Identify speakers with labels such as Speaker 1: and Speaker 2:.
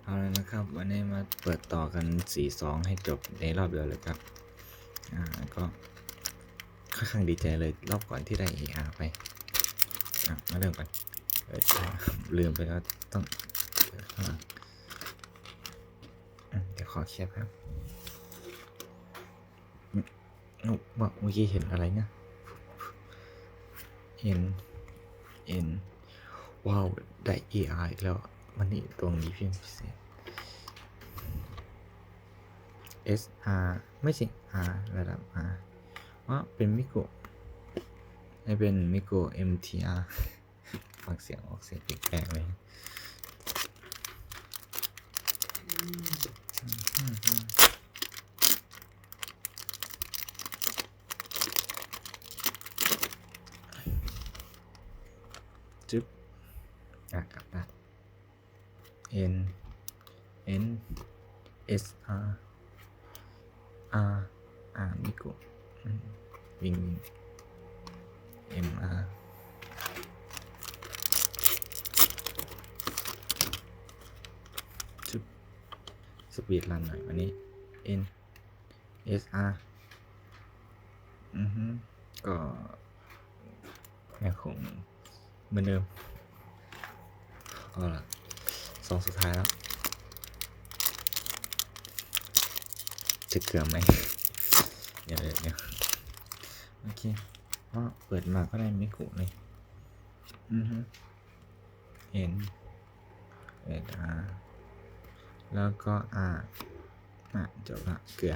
Speaker 1: เอาเลยนะครับวันนี้มาเปิดต่อกัน4-2ให้จบในรอบเดียวเลยครับก็ค่อนข้างดีใจเลยรอบก่อนที่ได้ AR ไปมาเริ่มกันลืมไปแล้วต้องเดี๋ยวขอแคปครับบอกเมื่อกี้เห็นอะไรเนี่ยเห็นว้าวได้ AR อีกแล้ววันนี้ตรงนี้เพียงพิเศษ SR ไม่ใช่ R ระดับ R ว่าเป็นมิโกะให้เป็นมิโกะ MTR ฟังเสียงออกเสียงแปลกๆเลยจึ๊บกลับได้ N N S R R มิโกะวิ่งMRสปีดรันหน่อยวันนี้ N S R ก็ยังคงเหมือนเดิมก็ละสองสุดท้ายแล้วจะเกือบไหมเดี๋ยวโอเคก็เปิดมาก็ได้ไม่กุเลยเห็นแล้วก็จบละเกลือ